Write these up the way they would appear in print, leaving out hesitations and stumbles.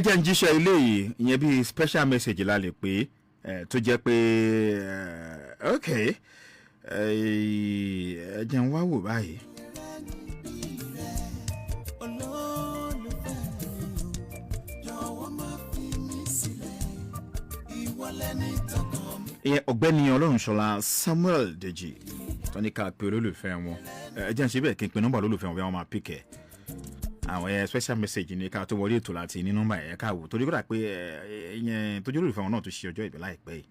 jẹ́ ń jíṣẹ́ ilé yìí ìyẹn bí special message la lè pé tó jẹ́ pé okay ẹ jẹ́ ń wá wò báyìí. ìyẹn ọ̀gbẹ́ni Ọlọ́runṣọlá Samuel Deji tó ní ká pe olólùfẹ́ wọn ẹ jẹ́ ń ṣe bẹ́ẹ̀ kí n pe nọ́mbà olólùfẹ́ wọn bí wọ́n máa pìkẹ́ àwọn special message ní ká tó wọlé ètò láti ní nọ́mbà ẹ̀ ká wò torí kó dà pé ìyẹn tó jẹ́ olólùfẹ́ wọn náà tó ṣe ọjọ́ ìbí láìpẹ́ yìí.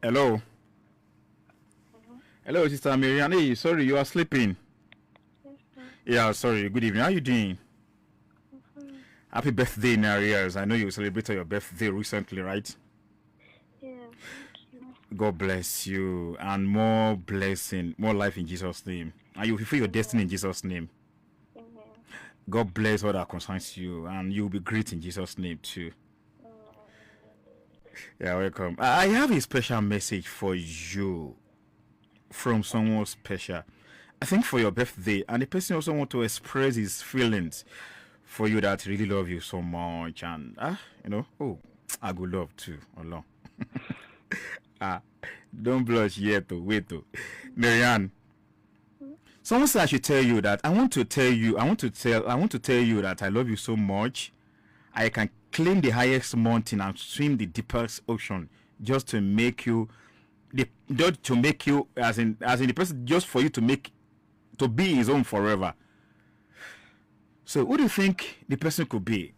Hello. Hello, Sister Miriam. Hey, sorry, you are sleeping. Yeah, sorry. Good evening. How are you doing? Happy birthday in arrears. I know you celebrated your birthday recently, right? Yeah, thank you. God bless you and more blessing, more life in Jesus' name. And you fulfill your destiny in Jesus' name. Amen. God bless all that concerns you and you will be great in Jesus' name too. Yeah, welcome. I have a special message for you from someone special. I think for your birthday, and the person also want to express his feelings for you that really love you so much, and I go love too. Along. Don't blush yet, though. Wait, though, Marianne. Someone said I should tell you that I want to tell you that I love you so much. I can climb the highest mountain and swim the deepest ocean just to make you as in the person, just for you to be his own forever. So who do you think the person could be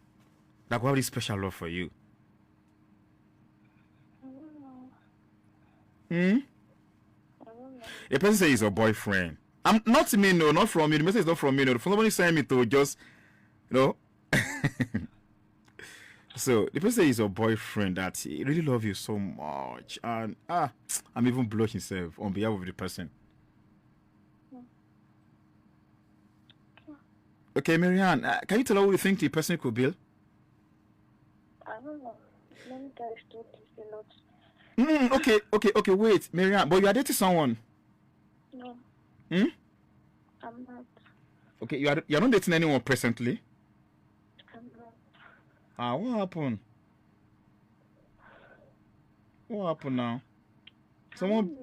that could have this special love for you? I don't know. I don't know. The person says he's your boyfriend. I'm not me, no, not from you. The message is not from me, no. Somebody sent me to just, So the person is your boyfriend that he really loves you so much, and I'm even blushing myself on behalf of the person. Okay, Marianne, can you tell her who you think the person could be? I don't know. Many guys do this a lot. Okay, wait, Marianne, but you are dating someone? No. I'm not. Okay, you are not dating anyone presently? I'm not. What happened? What happened now? Someone?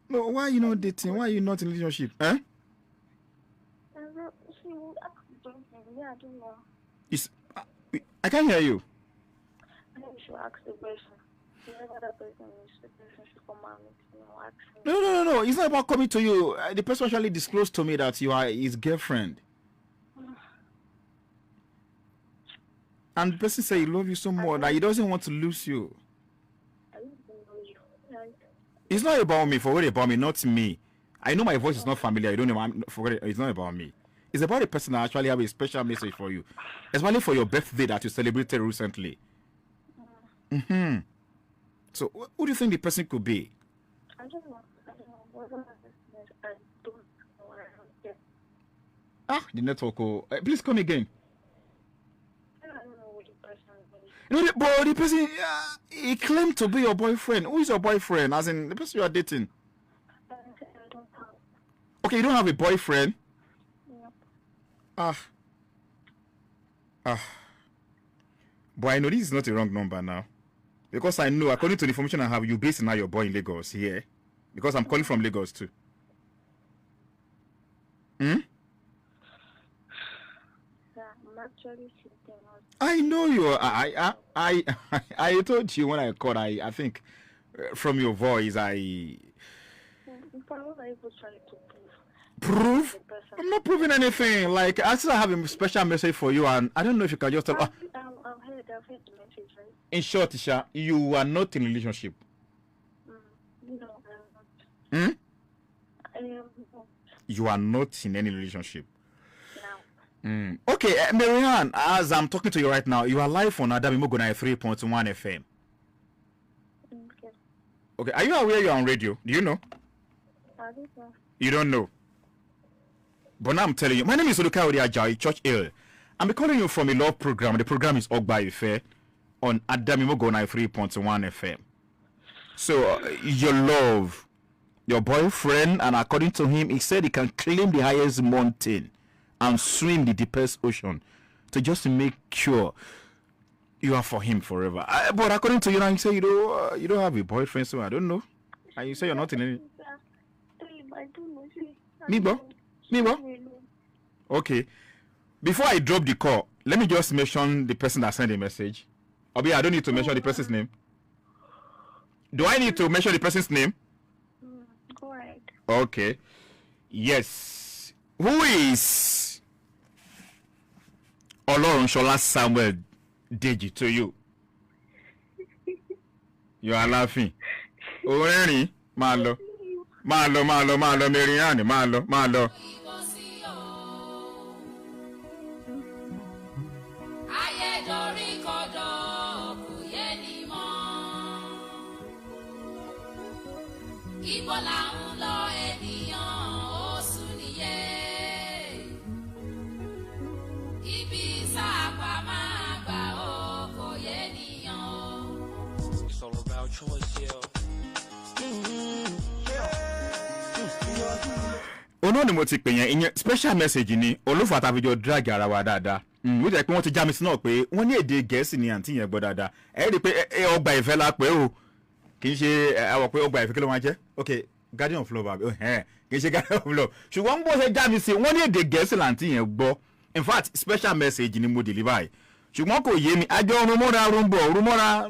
No, why are you not dating? Why are you not in a relationship? I don't know. I can't hear you. I think you should ask the person. Whoever that person is, the person should come and ask him. No. It's not about coming to you. The person actually disclosed to me that you are his girlfriend. And the person said he loves you so much that he doesn't want to lose you. I don't know you. Right? It's not about me. Forget about me, not me. I know my voice is not familiar. You don't know. Forget it. It's not about me. It's about the person that actually have a special message for you, especially for your birthday that you celebrated recently. So, who do you think the person could be? I don't know. I don't know. The network. Please come again. I don't know who the person is. No, but the person he claimed to be your boyfriend. Who is your boyfriend? As in the person you are dating. I don't have. Okay, you don't have a boyfriend. But I know this is not a wrong number now. Because I know, according to the information I have, you based now your boy in Lagos here. Because I'm calling from Lagos too. Yeah, I'm actually sitting out. I know you are. I told you when I called, I think from your voice, What are you trying to prove? Prove? the person. I'm not proving anything. Like, I still have a special message for you, and I don't know if you can just tell. I've heard the message, right? In short, Isha, you are not in a relationship. No, I'm not. Hmm? I am not You are not in any relationship. now. Okay, Marianne, as I'm talking to you right now, you are live on Adamimogo 3.1 FM. Okay. Okay, are you aware you're on radio? Do you know? I don't know. You don't know. But now I'm telling you, my name is Oluka Ajayi, Church Hill. I'm calling you from a love program. The program is Ogba Ife on Adamimogo 3.1 FM. So, your love, your boyfriend, and according to him, he said he can climb the highest mountain and swim the deepest ocean to just make sure you are for him forever. But according to you now, you say you don't have a boyfriend, so I don't know. And you say you're not in any. I don't know. See, Me? Okay. Before I drop the call, let me just mention the person that sent the message. Obi, I don't need to mention the person's name. Do I need to mention the person's name? Go ahead. Okay. Yes. Who is Olorunshola Samuel Deji to you? You are laughing. Orẹ́rìn, máa lọ, Marianne, máa lọ. It's all about choice, yeah. Ono ni mo ti pè yẹn ìyẹn special message ni olúfà tàbí jọ drag ara wa dáadáa. Ó jẹ́ pé wọ́n ti já mi sí náà pé wọ́n ní èdè Gẹ̀ẹ́sì ni àǹtí yẹn gbọ́ dáadáa. Ẹ rí i pé Ọgbà Ìfẹ́ la pé o. Kì í ṣe àwọ̀ pé Ọgbà Ìfẹ́ kí ló máa jẹ́? Okay, Guardian of Love àbí kì í ṣe Guardian of Love. Ṣùgbọ́n bó ṣe já mi sí wọ́n ní èdè Gẹ̀ẹ́sì làǹtí yẹn gbọ́. In fact, special message ni mo deliver. Ṣùgbọ́n kò yé mi. Àjọ orun mọ́ra